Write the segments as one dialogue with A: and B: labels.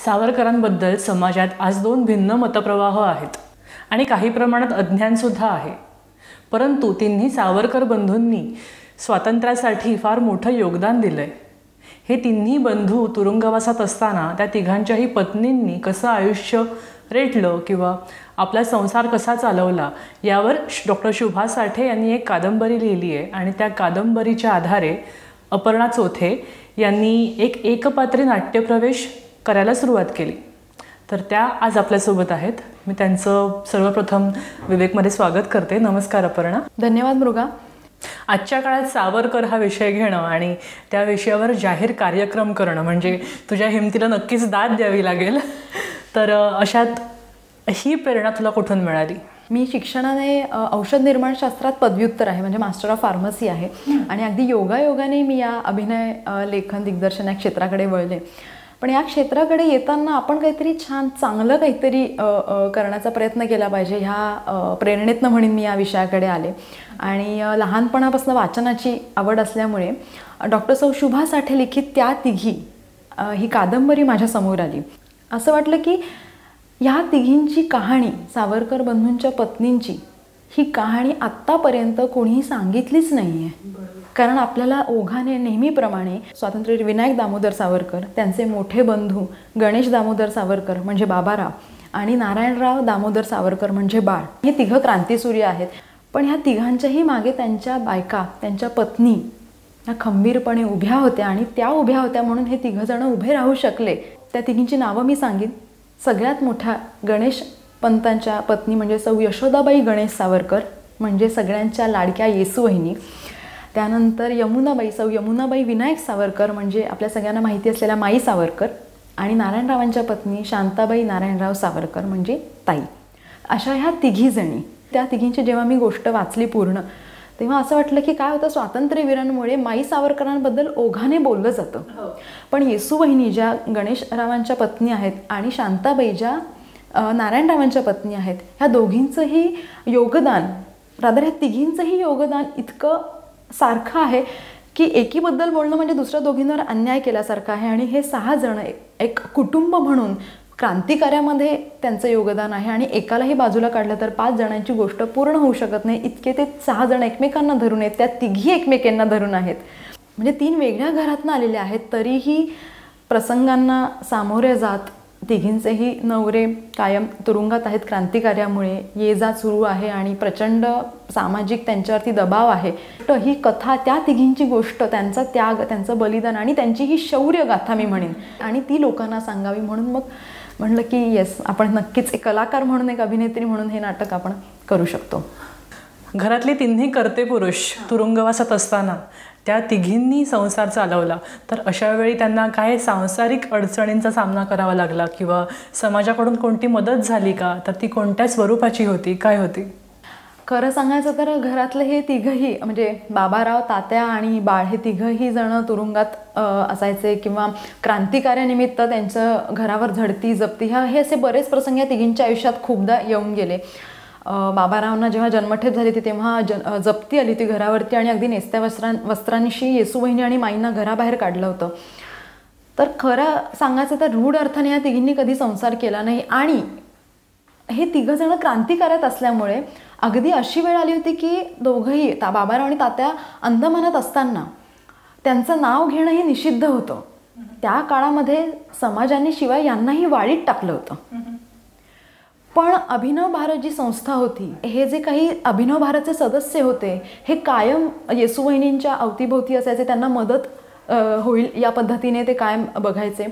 A: सावरकरांबद्दल समाजात आज दोन भिन्न मतप्रवाह आहेत आणि काही प्रमाणात अज्ञानसुद्धा आहे. परंतु तिन्ही सावरकर बंधूंनी स्वातंत्र्यासाठी फार मोठं योगदान दिलं आहे. हे तिन्ही बंधू तुरुंगवासात असताना त्या तिघांच्याही पत्नींनी कसं आयुष्य रेटलं किंवा आपला संसार कसा चालवला यावर डॉक्टर शुभा साठे यांनी एक कादंबरी लिहिली आहे आणि त्या कादंबरीच्या आधारे अपर्णा चोथे यांनी एक एकपात्री नाट्यप्रवेश करायला सुरुवात केली. तर त्या आज आपल्यासोबत आहेत. मी त्यांचं सर्वप्रथम विवेकमध्ये स्वागत करते. नमस्कार अपर्णा.
B: धन्यवाद मृगा.
A: आजच्या काळात सावरकर हा विषय घेणं आणि त्या विषयावर जाहीर कार्यक्रम करणं म्हणजे तुझ्या हिमतीला नक्कीच दाद द्यावी लागेल. तर अशात ही प्रेरणा तुला कुठून मिळाली?
B: मी शिक्षणाने औषध निर्माणशास्त्रात पदव्युत्तर आहे, म्हणजे मास्टर ऑफ फार्मसी आहे. आणि अगदी योगायोगाने मी या अभिनय लेखन दिग्दर्शन या क्षेत्राकडे वळले. पण या क्षेत्राकडे येताना आपण काहीतरी छान चांगलं काहीतरी करण्याचा प्रयत्न केला पाहिजे ह्या प्रेरणेतनं म्हणून मी या विषयाकडे आले. आणि लहानपणापासून वाचनाची आवड असल्यामुळे डॉक्टर सौ शुभा साठे लिखित त्या तिघी ही कादंबरी माझ्यासमोर आली. असं वाटलं की ह्या तिघींची कहाणी, सावरकर बंधूंच्या पत्नींची ही कहाणी आत्तापर्यंत कोणीही सांगितलीच नाही आहे. कारण आपल्याला ओघाने नेहमीप्रमाणे स्वातंत्र्यवीर विनायक दामोदर सावरकर, त्यांचे मोठे बंधू गणेश दामोदर सावरकर म्हणजे बाबाराव आणि नारायणराव दामोदर सावरकर म्हणजे बाळ, हे तिघं क्रांतीसूर्य आहेत. पण ह्या तिघांच्याही मागे त्यांच्या बायका, त्यांच्या पत्नी ह्या खंबीरपणे उभ्या होत्या आणि त्या उभ्या होत्या म्हणून हे तिघंजणं उभे राहू शकले. त्या तिघींची नावं मी सांगेन. सगळ्यात मोठ्या गणेश पंतांच्या पत्नी म्हणजे सौ यशोदाबाई गणेश सावरकर, म्हणजे सगळ्यांच्या लाडक्या येसूवहिनी. त्यानंतर यमुनाबाई, सौ यमुनाबाई विनायक सावरकर म्हणजे आपल्या सगळ्यांना माहिती असलेल्या माई सावरकर. आणि नारायणरावांच्या पत्नी शांताबाई नारायणराव सावरकर म्हणजे ताई. अशा ह्या तिघीजणी, त्या तिघींची जेव्हा मी गोष्ट वाचली पूर्ण, तेव्हा असं वाटलं की काय होतं, स्वातंत्र्यवीरांमुळे माई सावरकरांबद्दल ओघाने बोललं जातं. पण येसूवहिनी ज्या गणेशरावांच्या पत्नी आहेत आणि शांताबाई ज्या नारायणरावांच्या पत्नी आहेत, ह्या दोघींचंही योगदान, रादर ह्या तिघींचंही योगदान इतकं सारखं आहे की एकीबद्दल बोलणं म्हणजे दुसऱ्या दोघींवर अन्याय केल्यासारखं आहे. आणि हे 6 जण एक कुटुंब म्हणून क्रांतिकार्यामध्ये त्यांचं योगदान आहे. आणि एकालाही बाजूला काढलं तर 5 जणांची गोष्ट पूर्ण होऊ शकत नाही, इतके ते 6 जण एकमेकांना धरून आहेत. त्या तिघी एकमेकांना धरून आहेत. म्हणजे 3 वेगळ्या घरातून आलेल्या आहेत, तरीही प्रसंगांना सामोरे जात तिघींचेही नवरे कायम तुरुंगात आहेत क्रांतिकार्यामुळे. ये जा सुरू आहे आणि प्रचंड सामाजिक त्यांच्यावरती दबाव आहे. तर ही कथा, त्या तिघींची गोष्ट, त्यांचा त्याग, त्यांचं बलिदान आणि त्यांची ही शौर्य गाथा मी म्हणेन, आणि ती लोकांना सांगावी म्हणून मग म्हणलं की येस, आपण नक्कीच एक कलाकार म्हणून, एक अभिनेत्री म्हणून हे नाटक आपण करू शकतो.
A: घरातली तिन्ही कर्ते पुरुष तुरुंगवासात असताना त्या तिघींनी संसार चालवला, तर अशा वेळी त्यांना काय सांसारिक अडचणींचा सामना करावा लागला किंवा समाजाकडून कोणती मदत झाली का? तर ती कोणत्या स्वरूपाची होती, काय होती?
B: खरं सांगायचं तर घरातले हे तिघंही म्हणजे बाबाराव, तात्या आणि बाळ हे तिघंही जण तुरुंगात असायचे किंवा क्रांतिकार्यानिमित्त त्यांचं घरावर झडती जप्ती हे असे बरेच प्रसंग या तिघींच्या आयुष्यात खूपदा येऊन गेले. बाबारावांना जेव्हा जन्मठेप झाली होती तेव्हा जप्ती आली होती घरावरती आणि अगदी नेसत्या वस्त्रांशी येसूवहिनी आणि माईंना घराबाहेर काढलं होतं. तर खरं सांगायचं तर रूढ अर्थाने या तिघींनी कधी संसार केला नाही. आणि हे तिघंजणं क्रांतिकार्यात असल्यामुळे अगदी अशी वेळ आली होती की दोघंही, बाबाराव आणि तात्या अंदमानात असताना त्यांचं नाव घेणं हे निषिद्ध होतं. त्या काळामध्ये समाजाने शिवाय यांनाही वाळीत टाकलं होतं. पण अभिनव भारत जी संस्था होती, हे जे काही अभिनव भारतचे सदस्य होते, हे कायम येसूवहिनींच्या अवतीभोवती असायचे. त्यांना मदत होईल या पद्धतीने ते कायम बघायचे.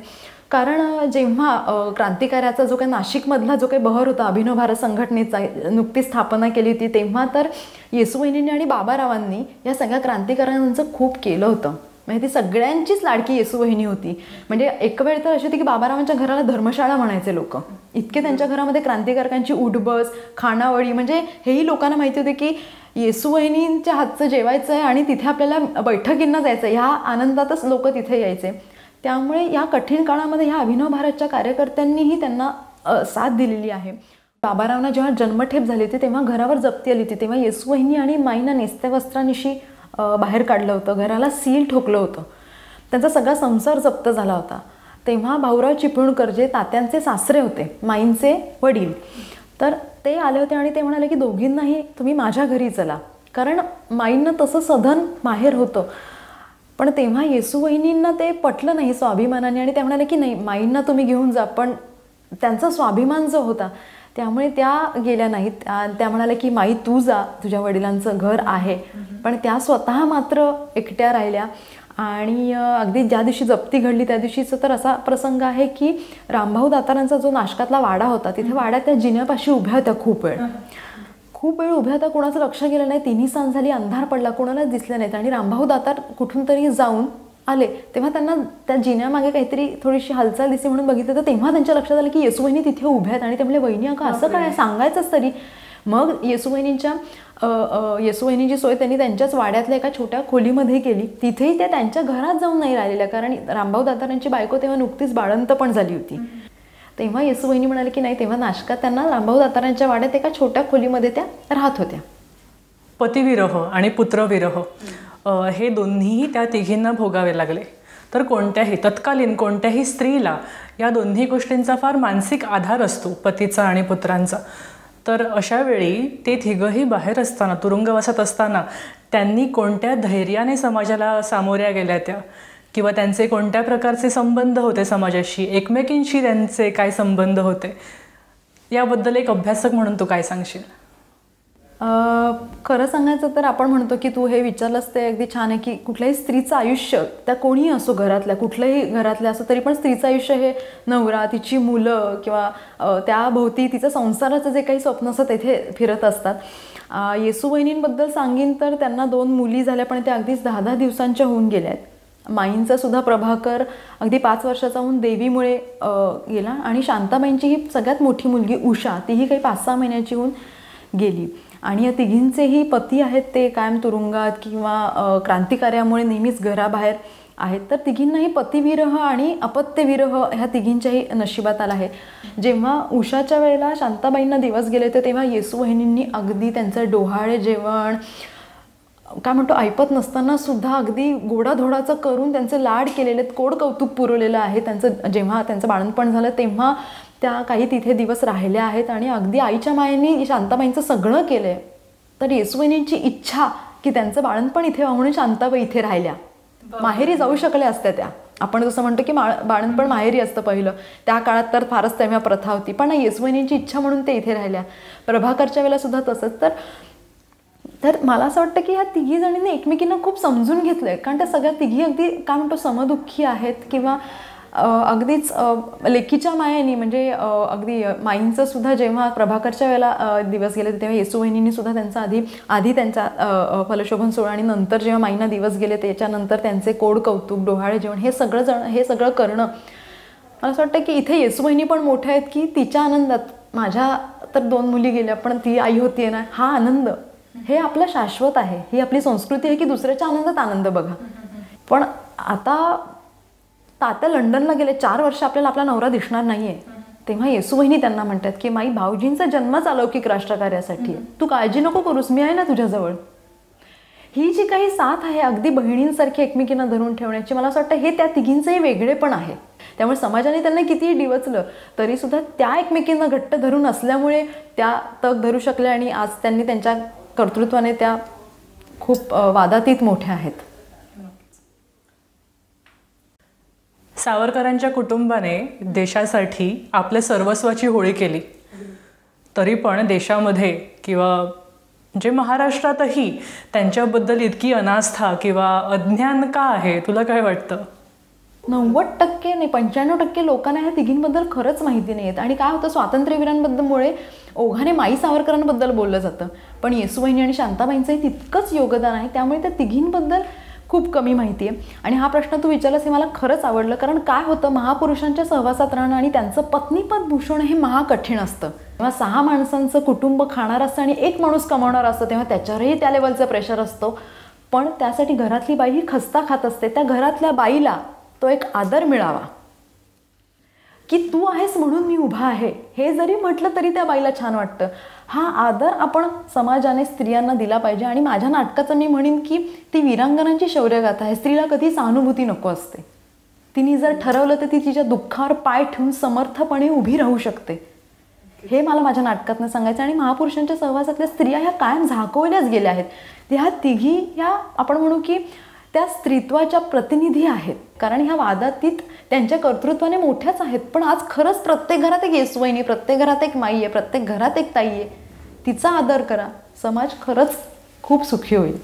B: कारण जेव्हा क्रांतिकार्याचा जो काही नाशिकमधला जो काही बहर होता, अभिनव भारत संघटनेचा नुकतीच स्थापना केली होती, तेव्हा तर येसूवहिनींनी आणि बाबारावांनी या सगळ्या क्रांतिकार्यांचं खूप केलं होतं. म्हणजे ती सगळ्यांचीच लाडकी येसूवहिनी होती. म्हणजे एक वेळ तर अशी होती की बाबारावांच्या घराला धर्मशाळा म्हणायचे लोक. इतके त्यांच्या घरामध्ये क्रांतिकारकांची उठबस, खानावळी, म्हणजे हेही लोकांना माहिती होते की येसूवहिनींच्या हातचं जेवायचं आहे आणि तिथे आपल्याला बैठकींना जायचं आहे. ह्या आनंदातच लोक तिथे यायचे. त्यामुळे या कठीण काळामध्ये ह्या अभिनव भारतच्या कार्यकर्त्यांनीही त्यांना साथ दिलेली आहे. बाबारावांना जेव्हा जन्मठेप झाली होती तेव्हा घरावर जप्ती आली होती, तेव्हा येसूवहिनी आणि माईंना नेसत्या वस्त्रांनिशी बाहेर काढलं होतं, घराला सील ठोकलं होतं. त्यांचा सगळा संसार जप्त झाला होता. तेव्हा भाऊराव चिपळूणकर जे तात्यांचे सासरे होते, माईंचे वडील, तर ते आले होते आणि ते म्हणाले की दोघींनाही तुम्ही माझ्या घरी चला, कारण माईंना तसं सधन माहेर होतं. पण तेव्हा येसूवहिनींना ते पटलं नाही स्वाभिमानाने आणि त्या म्हणाले की नाही, माईंना तुम्ही घेऊन जा. पण त्यांचा स्वाभिमान जो होता त्यामुळे त्या गेल्या नाहीत. त्या म्हणाल्या की माई तू जा, तुझ्या वडिलांचं घर आहे. पण त्या स्वतः मात्र एकट्या राहिल्या. आणि अगदी ज्या दिवशी जप्ती घडली त्या दिवशीचा तर असा प्रसंग आहे की रामभाऊ दातारांचा जो नाशकातला वाडा होता, तिथे वाड्यात त्या जिन्यापाशी उभ्या होत्या खूप वेळ उभ्या होत्या. कोणाचं लक्ष गेलं नाही. 3 सांज झाली, अंधार पडला, कोणालाच दिसलं नाहीत. आणि रामभाऊ दातार कुठून तरी जाऊन आले, तेव्हा त्यांना त्या जिन्यामागे काहीतरी थोडीशी हालचाल दिसली म्हणून बघितलं. तर तेव्हा त्यांच्या लक्षात आलं की येसूवहिनी तिथे उभ्या आहेत. आणि ते म्हणले वहिनी अगं असं काय, सांगायचंच तरी. मग येसूवहिनीची सोय त्यांनी त्यांच्याच वाड्यातल्या एका छोट्या खोलीमध्ये केली. तिथेही त्या त्यांच्या घरात जाऊन नाही राहिलेल्या, कारण रामभाऊ दातारांची बायको तेव्हा नुकतीच बाळंत पण झाली होती. तेव्हा येसूवहिनी म्हणाले की नाही, तेव्हा नाशकात त्यांना रामभाऊ दातारांच्या वाड्यात एका छोट्या खोलीमध्ये त्या राहत होत्या.
A: पतिविरह आणि पुत्रविरह हे दोन्हीही त्या तिघींना भोगावे लागले. तर तत्कालीन कोणत्याही स्त्रीला या दोन्ही गोष्टींचा फार मानसिक आधार असतो, पतीचा आणि पुत्रांचा. तर अशा वेळी ते तिघंही बाहेर असताना, तुरुंगवासात असताना त्यांनी कोणत्या धैर्याने समाजाला सामोऱ्या गेल्या त्या, किंवा त्यांचे कोणत्या प्रकारचे संबंध होते समाजाशी, एकमेकींशी त्यांचे काय संबंध होते, याबद्दल एक अभ्यासक म्हणून तू काय सांगशील?
B: खरं सांगायचं तर आपण म्हणतो की तू हे विचारलंस ते अगदी छान आहे की कुठल्याही स्त्रीचं आयुष्य, त्या कोणीही असो, घरातल्या कुठल्याही घरातल्या असो, तरी पण स्त्रीचं आयुष्य हे नवरा, तिची मुलं किंवा त्याभोवती तिचं संसाराचं जे काही स्वप्न असतं तेथे फिरत असतात. येसूवहिनींबद्दल सांगीन तर त्यांना 2 मुली झाल्या, पण त्या अगदीच 10-10 दिवसांच्या होऊन गेल्या आहेत. माईंचा सुद्धा प्रभाकर अगदी 5 वर्षाचा होऊन देवीमुळे गेला. आणि शांताबाईंची ही सगळ्यात मोठी मुलगी उषा, तीही काही 5-6 महिन्याची होऊन गेली. आणि या तिघींचेही पती आहेत ते कायम तुरुंगात किंवा क्रांतिकार्यामुळे नेहमीच घराबाहेर आहेत. तर तिघींनाही पतिविरह आणि अपत्यविरह ह्या तिघींच्याही नशिबात आला आहे. जेव्हा उषाच्या वेळेला शांताबाईंना दिवस गेले होते तेव्हा येसूवहिनींनी अगदी त्यांचं डोहाळे जेवण काय म्हणतो ऐपत नसताना सुद्धा अगदी गोडाधोडाचं करून त्यांचे लाड केलेले, कोड कौतुक पुरवलेलं आहे त्यांचं. जेव्हा त्यांचं बाळंतपण झालं तेव्हा त्या काही तिथे दिवस राहिल्या आहेत आणि अगदी आईच्या मायेने शांताबाईंचं सगळं केलं आहे. तर येसूवहिनींची इच्छा की त्यांचं बाळंतपण इथे व्हावं म्हणून शांताबाई इथे राहिल्या. माहेरी जाऊ शकल्या असत्या त्या. आपण जसं म्हणतो की बाळंतपण माहेरी असतं पहिलं, त्या काळात तर फारच तेव्हा प्रथा होती, पण येसूवहिनींची इच्छा म्हणून ते इथे राहिल्या. प्रभाकरच्या वेळेला सुद्धा तसंच. तर मला असं वाटतं की ह्या तिघी जणींनी एकमेकींना खूप समजून घेतलं आहे, कारण त्या सगळ्या तिघी अगदी काय म्हणतो समदुःखी आहेत किंवा अगदीच लेकीच्या मायेनी, म्हणजे अगदी माईंचं सुद्धा जेव्हा प्रभाकरच्या वेळेला दिवस गेले तेव्हा येसूवहिनींनी सुद्धा त्यांचा आधी त्यांचा फलशोभन सोहळा आणि नंतर जेव्हा माईंना दिवस गेले त्याच्यानंतर त्यांचे कोड कौतुक, डोहाळे जेवण हे सगळं करणं. मला असं वाटतं की इथे येसूवहिनी पण मोठ्या आहेत की तिच्या आनंदात, माझ्या तर 2 मुली गेल्या पण ती आई होतीये ना, हा आनंद हे आपलं शाश्वत आहे. ही आपली संस्कृती आहे की दुसऱ्याच्या आनंदात आनंद बघा. पण आता तात्या लंडनला गेले, 4 वर्ष आपल्याला आपला नवरा दिसणार नाहीये. तेव्हा येसूवहिनी त्यांना म्हणतात की माई, भाऊजींचा जन्मच अलौकिक राष्ट्रकार्यासाठी, तू काळजी नको करूस, मी आहे ना तुझ्याजवळ. ही जी काही साथ आहे अगदी बहिणींसारखी एकमेकींना धरून ठेवण्याची, मला असं वाटतं हे त्या तिघींचंही वेगळेपण आहे. त्यामुळे समाजाने त्यांना कितीही डिवचलं तरी सुद्धा त्या एकमेकींना घट्ट धरून असल्यामुळे त्या तग धरू शकल्या आणि आज त्यांनी त्यांच्या कर्तृत्वाने त्या खूप वादातीत मोठ्या आहेत.
A: सावरकरांच्या कुटुंबाने देशासाठी आपल्या सर्वस्वाची होळी केली, तरी पण देशामध्ये किंवा जे महाराष्ट्रातही त्यांच्याबद्दल इतकी अनास्था किंवा अज्ञान का आहे, तुला काय वाटतं?
B: 90% नाही 95% लोकांना ह्या तिघींबद्दल खरंच माहिती नाही आहेत. आणि काय होतं, स्वातंत्र्यवीरांबद्दलमुळे ओघाने माई सावरकरांबद्दल बोललं जातं, पण येसूवहिनी आणि शांताबाईंचंही तितकंच योगदान आहे. त्यामुळे त्या तिघींबद्दल खूप कमी माहिती आहे. आणि हा प्रश्न तू विचारलास हे मला खरंच आवडलं, कारण काय होतं, महापुरुषांच्या सहवासात राहणं आणि त्यांचं पत्नीपद भूषवणं हे महाकठीण असतं. तेव्हा 6 माणसांचं कुटुंब खाणार असतं आणि 1 माणूस कमावणार असतं, तेव्हा त्याच्यावरही त्या लेवलचं प्रेशर असतो. पण त्यासाठी घरातली बाई ही खस्ता खात असते. त्या घरातल्या बाईला तो एक आदर मिळावा की तू आहेस म्हणून मी उभा आहे, हे जरी म्हटलं तरी त्या बाईला छान वाटतं. हा आदर आपण समाजाने स्त्रियांना दिला पाहिजे. आणि माझ्या नाटकाचं मी म्हणेन की ती वीरांगनांची शौर्यगाथा आहे. स्त्रीला कधी सहानुभूती नको असते, तिने जर ठरवलं तर ती तिच्या दुःखावर पाय ठेवून समर्थपणे उभी राहू शकते. हे मला माझ्या नाटकातनं सांगायचं. आणि महापुरुषांच्या सहवासातल्या स्त्रिया ह्या कायम झाकवल्याच गेल्या आहेत. ह्या तिघी ह्या आपण म्हणू की त्या स्त्रीत्वाच्या प्रतिनिधी आहेत. कारण ह्या वादातीत त्यांच्या कर्तृत्वाने मोठ्याच आहेत. पण आज खरंच प्रत्येक घरात एक येसुवहिनी, प्रत्येक घरात एक माई आहे, प्रत्येक घरात एक ताई आहे. तिचा आदर करा, समाज खरंच खूप सुखी होईल.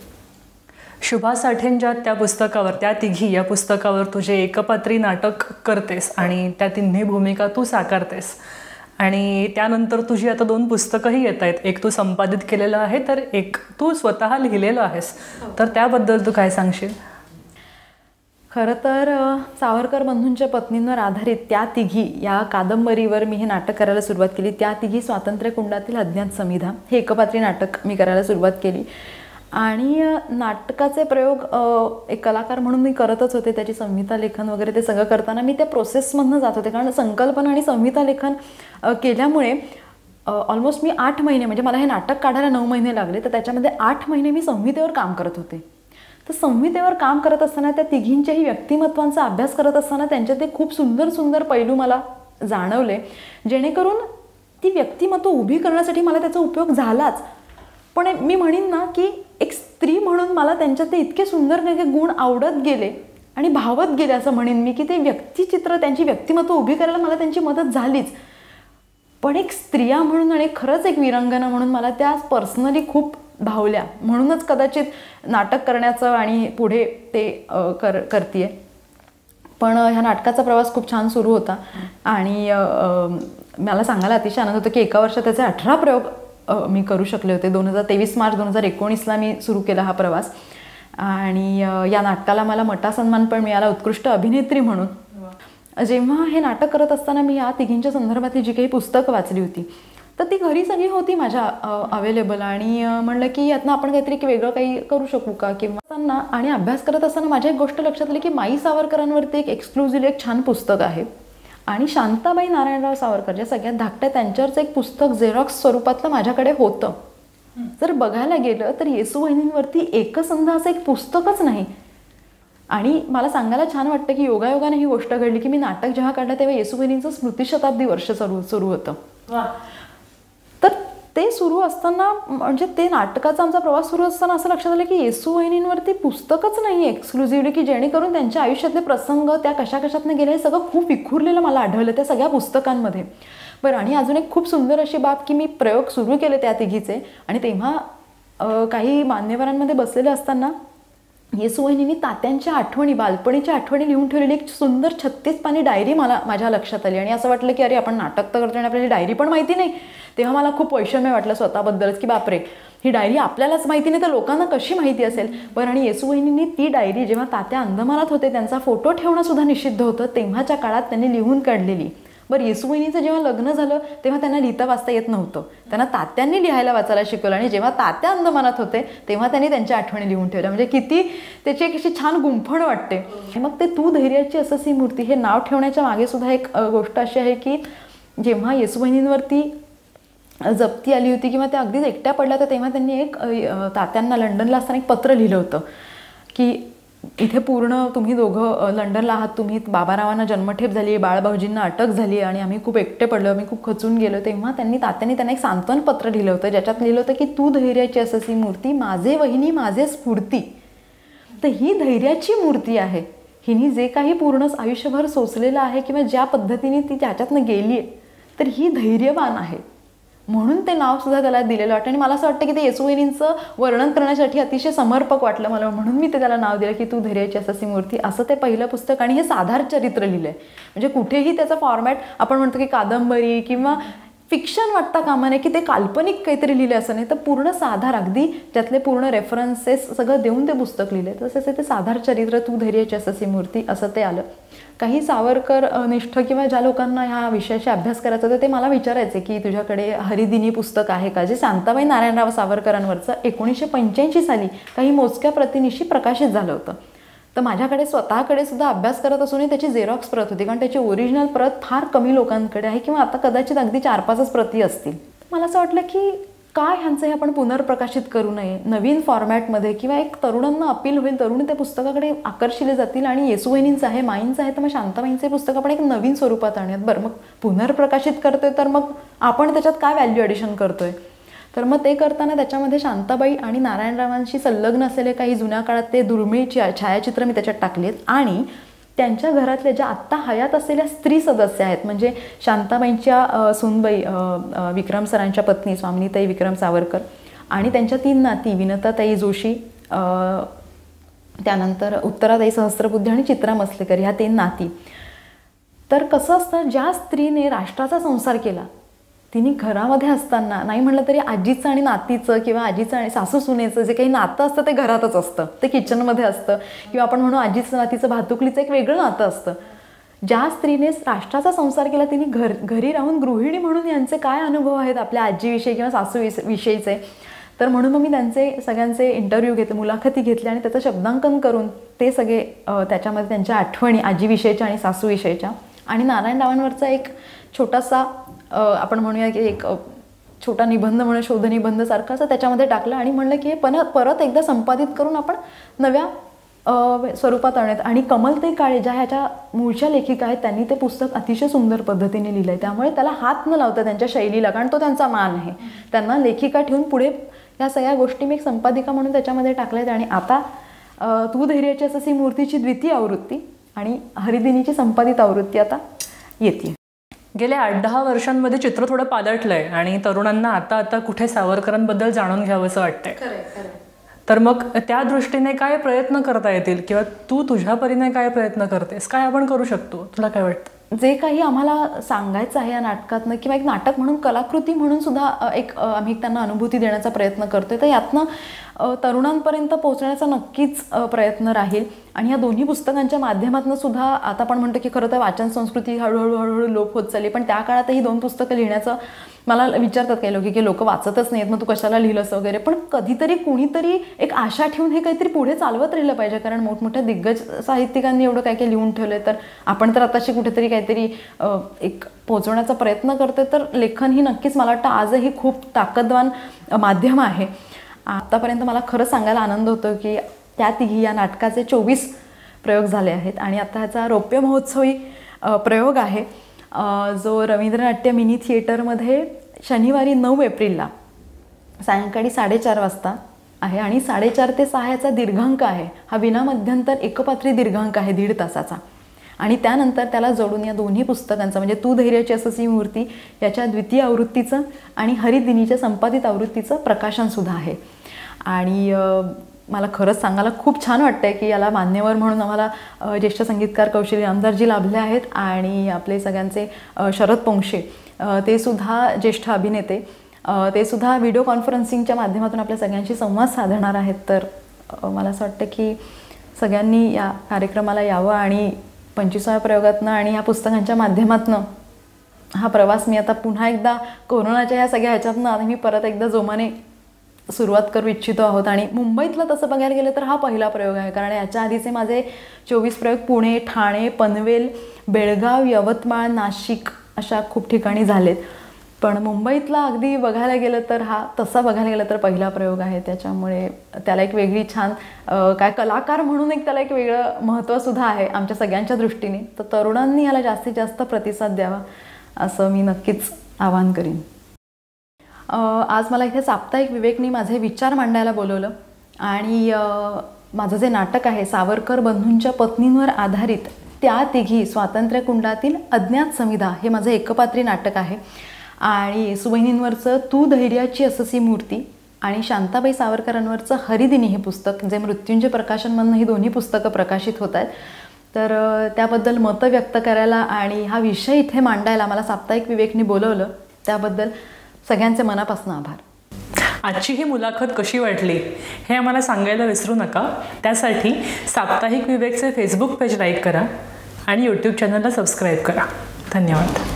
A: शुभा साठेंच्या त्या पुस्तकावर, त्या तिघी या पुस्तकावर तुझे एकपात्री नाटक करतेस आणि त्या तिन्ही भूमिका तू साकारतेस. आणि त्यानंतर तुझी आता 2 पुस्तकंही येत आहेत. एक तू संपादित केलेलं आहे, तर एक तू स्वतः लिहिलेलं आहेस. तर त्याबद्दल तू काय सांगशील?
B: खरं तर सावरकर बंधूंच्या पत्नींवर आधारित त्या तिघी या कादंबरीवर मी हे नाटक करायला सुरुवात केली. त्या तिघी स्वातंत्र्य कुंडातील अज्ञात समिधा हे एकपात्री नाटक मी करायला सुरुवात केली. आणि नाटकाचे प्रयोग एक कलाकार म्हणून मी करतच होते. त्याची संहिता लेखन वगैरे ते सगळं करताना मी त्या प्रोसेसमधनं जात होते. कारण संकल्पना आणि संहिता लेखन केल्यामुळे ऑलमोस्ट मी 8 महिने, म्हणजे मला हे नाटक काढायला 9 महिने लागले, तर त्याच्यामध्ये 8 महिने मी संहितेवर काम करत होते. तर संहितेवर काम करत असताना त्या तिघींच्याही व्यक्तिमत्वांचा अभ्यास करत असताना त्यांचे ते खूप सुंदर सुंदर पैलू मला जाणवले, जेणेकरून ती व्यक्तिमत्व उभी करण्यासाठी मला त्याचा उपयोग झालाच. पण मी म्हणेन ना की एक स्त्री म्हणून मला त्यांच्यात ते इतके सुंदर काही गुण आवडत गेले आणि भावत गेले असं म्हणेन मी, की ते व्यक्तिचित्र, त्यांची व्यक्तिमत्व उभी करायला मला त्यांची मदत झालीच. पण एक स्त्रिया म्हणून आणि खरंच एक वीरांगना म्हणून मला त्या पर्सनली खूप भावल्या. म्हणूनच कदाचित नाटक करण्याचं आणि पुढे ते करतीये. पण ह्या नाटकाचा प्रवास खूप छान सुरू होता. आणि मला सांगायला अतिशय आनंद होतो की एका वर्षात त्याचे 18 प्रयोग मी करू शकले होते. 23 मार्च 2019ला मी सुरू केला हा प्रवास. आणि या नाटकाला मला मटा सन्मान पण मिळाला उत्कृष्ट अभिनेत्री म्हणून. जेव्हा हे नाटक करत असताना मी या तिघींच्या संदर्भातली जी काही पुस्तकं वाचली होती, तर ती घरी सगळी होती माझ्या अवेलेबल. आणि म्हणलं की यातनं आपण काहीतरी वेगळं काही करू शकू का किंवा. आणि अभ्यास करत असताना माझ्या एक गोष्ट लक्षात आली की माई सावरकरांवरती एक एक्सक्लुझिव्ह एक छान पुस्तक आहे. आणि शांताबाई नारायणराव सावरकर ज्या सगळ्यात धाकट्या, त्यांच्यावरचं एक पुस्तक झेरॉक्स स्वरूपातलं माझ्याकडे होतं. जर बघायला गेलं तर येसुवहिनींवरती एकसंध असं एक पुस्तकच नाही. आणि मला सांगायला छान वाटतं की योगायोगाने ही गोष्ट घडली की मी नाटक जेव्हा काढलं तेव्हा येसुवहिनींचं स्मृतिशताब्दी वर्ष सुरू होतं. तर ते सुरू असताना, म्हणजे ते नाटकाचा आमचा प्रवास सुरू असताना असं लक्षात आलं की येसुवहिनींवरती पुस्तकच नाही एक्सक्लुझिव्हली, की जेणेकरून त्यांच्या आयुष्यातले प्रसंग त्या कशा कशातनं गेले हे सगळं खूप विखुरलेलं मला आढळलं त्या सगळ्या पुस्तकांमध्ये. बरं, आणि अजून एक खूप सुंदर अशी बाब की मी प्रयोग सुरू केले त्या तिघीचे. आणि तेव्हा काही मान्यवरांमध्ये बसलेले असताना येसुवहिनींनी तात्यांच्या आठवणी, बालपणीच्या आठवणी लिहून ठेवलेली एक सुंदर 36 पानी डायरी माझ्या लक्षात आली. आणि असं वाटलं की अरे आपण नाटक तर करतो आणि आपल्याला डायरी पण माहिती नाही. तेव्हा मला खूप वैषम्य वाटलं स्वतःबद्दलच की बापरे, ही डायरी आपल्यालाच माहिती नाही तर लोकांना कशी माहिती असेल. बरं, आणि येसुवहिनींनी ती डायरी जेव्हा तात्या अंदमानात होते, त्यांचा फोटो ठेवणं सुद्धा निषिद्ध होतं, तेव्हाच्या काळात त्यांनी लिहून काढलेली. बरं, येसुवहिनीचं जेव्हा लग्न झालं तेव्हा त्यांना लिहिता वाचता येत नव्हतं. त्यांना तात्यांनी लिहायला वाचायला शिकवलं. आणि जेव्हा तात्या अंदमानात होते तेव्हा त्यांनी त्यांच्या आठवणी लिहून ठेवल्या. म्हणजे किती त्याची एक अशी छान गुंफण वाटते. मग ते तू धैर्याची अससी मूर्ती हे नाव ठेवण्याच्या मागे सुद्धा एक गोष्ट अशी आहे की जेव्हा येसुवहिनींवरती जप्ती आली होती किंवा त्या अगदीच एकट्या पडल्या होत्या, तेव्हा त्यांनी एक तात्यांना लंडनला असताना एक पत्र लिहिलं होतं की इथे पूर्ण तुम्ही दोघं लंडनला आहात, तुम्ही बाबारावांना जन्मठेप झाली, बाळभाऊजींना अटक झाली आणि आम्ही खूप एकटे पडलो, आम्ही खूप खचून गेलो. तेव्हा तात्यांनी त्यांना एक सांत्वन पत्र लिहिलं होतं, ज्याच्यात लिहिलं होतं की तू धैर्याची अससी मूर्ती, माझे वहिनी माझे स्फूर्ती. तर ही धैर्याची मूर्ती आहे. हिने जे काही पूर्ण आयुष्यभर सोसलेलं आहे किंवा ज्या पद्धतीने ती त्याच्यातनं गेली आहे, तर ही धैर्यवान आहे. म्हणून ते नाव सुद्धा त्याला दिलेलं वाटतं. आणि मला असं वाटतं की ते येसुवहिनींचं वर्णन करण्यासाठी अतिशय समर्पक वाटलं मला, म्हणून मी ते त्याला नाव दिलं की तू धैर्याची अससी मूर्ती. असं ते पहिलं पुस्तक. आणि हे साधार चरित्र लिहिलं आहे. म्हणजे कुठेही त्याचा फॉर्मॅट आपण म्हणतो की कादंबरी किंवा फिक्शन वाटता कामा नये की ते काल्पनिक काहीतरी लिहिलं असं नाही, तर पूर्ण साधार, अगदी त्यातले पूर्ण रेफरन्सेस सगळं देऊन ते पुस्तक लिहिलं आहे. तसंच ते साधार चरित्र तू धैर्याची अससी मूर्ती असं ते आलं. काही सावरकर निष्ठ किंवा ज्या लोकांना ह्या विषयाचा अभ्यास करायचा होता ते मला विचारायचे की तुझ्याकडे हरिदिनी पुस्तक आहे का, जे शांताबाई नारायणराव सावरकरांवरचं 1985 साली काही मोजक्या प्रतिनिशी प्रकाशित झालं होतं. तर माझ्याकडे स्वतःकडे सुद्धा अभ्यास करत असूनही त्याची झेरॉक्स प्रत होती, कारण त्याची ओरिजिनल प्रत फार कमी लोकांकडे आहे किंवा आता कदाचित अगदी 4-5च प्रती असतील. मला असं वाटलं की काय ह्यांचं हे आपण पुनर्प्रकाशित करू नये नवीन फॉर्मॅटमध्ये, किंवा एक तरुणांना अपील होईल, तरुण त्या पुस्तकाकडे आकर्षिले जातील. आणि येसुवहिनींचं आहे, माईंचं आहे, तर मग शांताबाईंचे पुस्तक आपण एक नवीन स्वरूपात आणूयात. बरं, मग पुनर्प्रकाशित करतोय तर मग आपण त्याच्यात काय व्हॅल्यू ॲडिशन करतोय? तर मग ते करताना त्याच्यामध्ये शांताबाई आणि नारायणरावांशी संलग्न असलेले काही जुन्या काळात ते दुर्मिळ छायाचित्र मी त्याच्यात टाकली आहेत. आणि त्यांच्या घरातल्या ज्या आत्ता हयात असलेल्या स्त्री सदस्य आहेत, म्हणजे शांताबाईंच्या सूनबाई विक्रम सरांच्या पत्नी स्वामिनीताई विक्रम सावरकर, आणि त्यांच्या 3 नाती विनताताई जोशी, त्यानंतर उत्तराताई सहस्त्रबुद्धे आणि चित्रा मसलेकर, ह्या 3 नाती. तर कसं असतं, ज्या स्त्रीने राष्ट्राचा संसार केला, तिने घरामध्ये असताना नाही म्हटलं तरी आजीचं आणि नातीचं किंवा आजीचं आणि सासू सुनेचं जे काही नातं असतं ते घरातच असतं, ते किचनमध्ये असतं, किंवा आपण म्हणू आजीचं नातीचं भातुकलीचं एक वेगळं नातं असतं. ज्या स्त्रीने राष्ट्राचा संसार केला, तिने घरी राहून गृहिणी म्हणून यांचे काय अनुभव आहेत आपल्या आजीविषयी किंवा सासूविषयीचे. तर म्हणून मग मी त्यांचे सगळ्यांचे इंटरव्ह्यू घेतले, मुलाखती घेतल्या, आणि त्याचं शब्दांकन करून ते सगळे त्याच्यामध्ये त्यांच्या आठवणी आजीविषयीच्या आणि सासूविषयीच्या. आणि नारायणरावांवरचा एक छोटासा आपण म्हणूया की एक छोटा निबंध म्हणून शोधनिबंध सारखा असं त्याच्यामध्ये टाकलं, आणि म्हणलं की हे परत एकदा संपादित करून आपण नव्या स्वरूपात आणत. आणि कमलताई काळे ज्या ह्याच्या मूळच्या लेखिका आहेत, त्यांनी ते पुस्तक अतिशय सुंदर पद्धतीने लिहिलं आहे. त्यामुळे त्याला हात न लावता त्यांच्या शैलीला, कारण तो त्यांचा मान आहे, त्यांना लेखिका ठेवून पुढे ह्या सगळ्या गोष्टी मी एक संपादिका म्हणून त्याच्यामध्ये टाकल्या आहेत. आणि आता तू धैर्याची असं मूर्तीची 2य आवृत्ती आणि हरिदिनीची संपादित आवृत्ती आता येते.
A: गेल्या 8-10 वर्षांमध्ये चित्र थोडं पालटलंय आणि तरुणांना आता कुठे सावरकरांबद्दल जाणून घ्यावं असं वाटतंय. तर मग त्या दृष्टीने काय प्रयत्न करता येतील, किंवा तू तुझ्या परीने काय प्रयत्न करतेस, काय आपण करू शकतो, तुला काय वाटतं?
B: जे काही आम्हाला सांगायचं आहे या नाटकातनं, किंवा एक नाटक म्हणून कलाकृती म्हणून सुद्धा आम्ही त्यांना अनुभूती देण्याचा प्रयत्न करतोय, तर यातनं तरुणांपर्यंत पोहोचण्याचा नक्कीच प्रयत्न राहील. आणि या दोन्ही पुस्तकांच्या माध्यमातून सुद्धा आता आपण म्हणतो की खरं तर वाचन संस्कृती हळूहळू लोप होत चालली, पण त्या काळातही 2 पुस्तकं लिहिण्याचं मला विचारतात काही लोक की लोक वाचतच नाहीत, मग तू कशाला लिहिलंस वगैरे. पण कधीतरी कुणीतरी एक आशा ठेवून हे काहीतरी पुढे चालवत राहिलं पाहिजे, कारण मोठमोठ्या दिग्गज साहित्यिकांनी एवढं काय काय लिहून ठेवलंय. तर आपण तर आताशी कुठेतरी काहीतरी एक पोहोचवण्याचा प्रयत्न करतोय. तर लेखन ही नक्कीच मला वाटतं आजही खूप ताकदवान माध्यम आहे. आतापर्यंत मला खरं सांगायला आनंद होतो की त्या तिघी या नाटकाचे 24 प्रयोग झाले आहेत, आणि आता ह्याचा रौप्य महोत्सवी प्रयोग आहे जो रवींद्रनाट्य मिनी थिएटरमध्ये शनिवारी 9 एप्रिलला सायंकाळी 4:30 वाजता आहे. आणि 4:30 ते 6 याचा दीर्घांक आहे, हा विनामध्यंतर एकपात्री दीर्घांक आहे 1.5 तासाचा. आणि त्यानंतर त्याला जोडून या दोन्ही पुस्तकांचं म्हणजे तू धैर्याची अससी मूर्ती याच्या 2य आवृत्तीचं आणि हरिदिनीच्या संपादित आवृत्तीचं प्रकाशनसुद्धा आहे. आणि मला खरंच सांगायला खूप छान वाटतंय की याला मान्यवर म्हणून आम्हाला ज्येष्ठ संगीतकार कौशली आमदारजी लाभले आहेत, आणि आपले सगळ्यांचे शरद पोंक्षे ते सुद्धा ज्येष्ठ अभिनेते, ते सुद्धा व्हिडिओ कॉन्फरन्सिंगच्या माध्यमातून आपल्या सगळ्यांशी संवाद साधणार आहेत. तर मला असं वाटतं की सगळ्यांनी या कार्यक्रमाला यावं आणि 25व्या प्रयोगातनं आणि ह्या पुस्तकांच्या माध्यमातून हा प्रवास मी आता पुन्हा एकदा कोरोनाच्या ह्या सगळ्या ह्याच्यातनं आम्ही परत एकदा जोमाने सुरुवात करू इच्छितो आहोत. आणि मुंबईतलं तसं बघायला गेलं तर हा पहिला प्रयोग आहे, कारण याच्या आधीचे माझे 24 प्रयोग पुणे, ठाणे, पनवेल, बेळगाव, यवतमाळ, नाशिक अशा खूप ठिकाणी झालेत. पण मुंबईतला अगदी बघायला गेलं तर हा तसा बघायला गेलं तर पहिला प्रयोग आहे. त्याच्यामुळे त्याला एक वेगळी छान काय कलाकार म्हणून एक त्याला एक वेगळं महत्त्वसुद्धा आहे आमच्या सगळ्यांच्या दृष्टीने. तर तरुणांनी याला जास्तीत जास्त प्रतिसाद द्यावा असं मी नक्कीच आवाहन करीन. आज मला इथे साप्ताहिक विवेकनी माझे विचार मांडायला बोलवलं, आणि माझं जे नाटक आहे सावरकर बंधूंच्या पत्नींवर आधारित त्या तिघी स्वातंत्र्य कुंडातील अज्ञात समिधा हे माझं एकपात्री नाटक आहे. आणि सुवहिनींवरचं तू धैर्याची अससी मूर्ती आणि शांताबाई सावरकरांवरचं हरिदिनी हे पुस्तक जे मृत्युंजय प्रकाशनमधनं ही दोन्ही पुस्तकं प्रकाशित होत आहेत. तर त्याबद्दल मतं व्यक्त करायला आणि हा विषय इथे मांडायला मला साप्ताहिक विवेकने बोलवलं, त्याबद्दल सगळ्यांचे मनापासून आभार.
A: आजची ही मुलाखत कशी वाटली हे आम्हाला सांगायला विसरू नका. त्यासाठी साप्ताहिक विवेकचे फेसबुक पेज लाईक करा आणि यूट्यूब चॅनलला सबस्क्राईब करा. धन्यवाद.